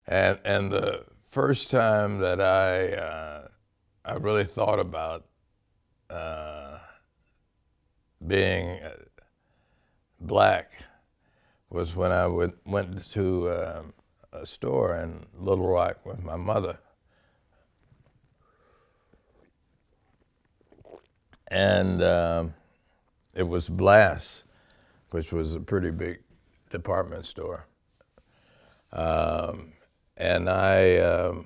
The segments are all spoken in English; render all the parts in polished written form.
And the first time that I really thought about uh, being black was when I went to a store in Little Rock with my mother. And it was Blast, which was a pretty big department store. And I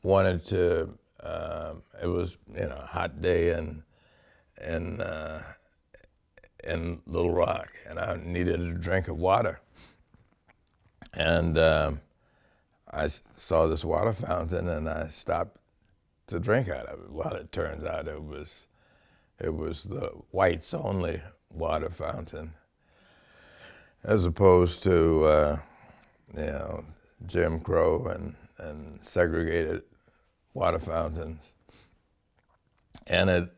wanted to, it was, a hot day in, uh, in Little Rock, and I needed a drink of water. And saw this water fountain, and I stopped to drink out of it. Well, it turns out it was the whites only water fountain, as opposed to Jim Crow and segregated water fountains. And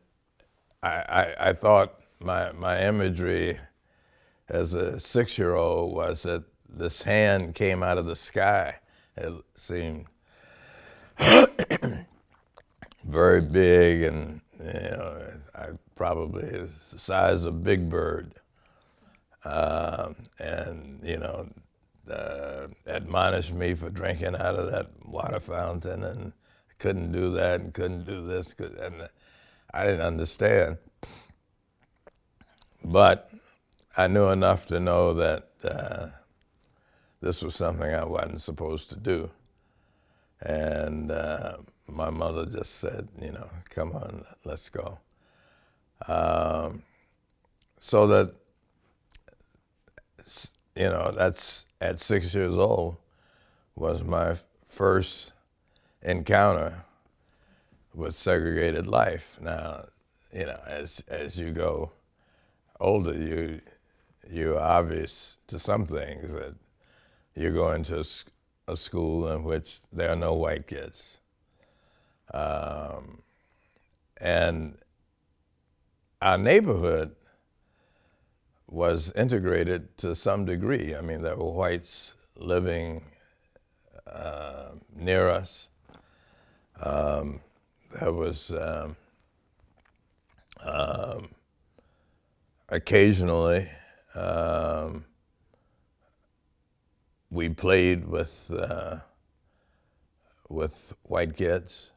I thought my imagery as a 6-year-old was that this hand came out of the sky. It seemed very big, and I probably is the size of Big Bird, and admonished me for drinking out of that water fountain, and couldn't do that and couldn't do this, and I didn't understand. But I knew enough to know that this was something I wasn't supposed to do. And my mother just said, come on, let's go. So that, that's at 6 years old was my first encounter with segregated life. Now, as you go older, you're obvious to some things that you're going to a school in which there are no white kids. And our neighborhood was integrated to some degree. I mean, there were whites living near us. There was occasionally we played with white kids,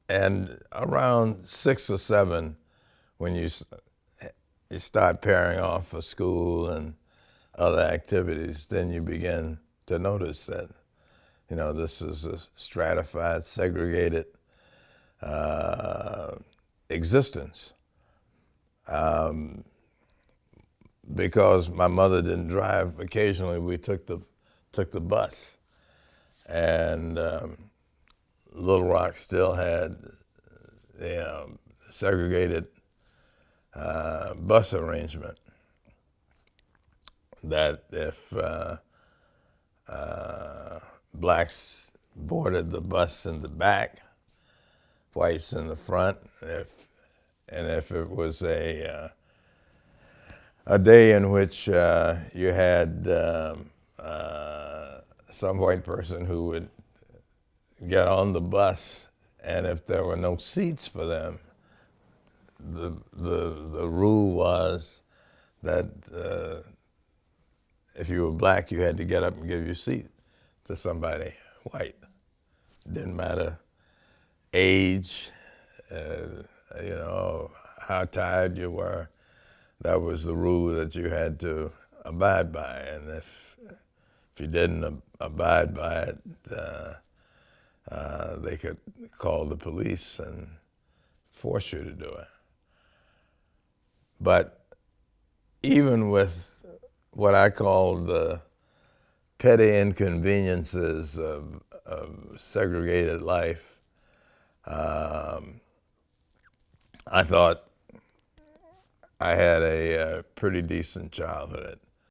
and around 6 or 7, when you start pairing off for school and other activities, then you begin to notice that this is a stratified, segregated existence. Because my mother didn't drive, occasionally we took the bus, and Little Rock still had segregated bus arrangement. That if blacks boarded the bus in the back, whites in the front, and if it was a day in which you had some white person who would get on the bus, and if there were no seats for them, the rule was that if you were black, you had to get up and give your seat to somebody white. Didn't matter age, how tired you were. That was the rule that you had to abide by, and if you didn't abide by it, they could call the police and force you to do it. But even with what I call the petty inconveniences of segregated life, I thought I had a pretty decent childhood.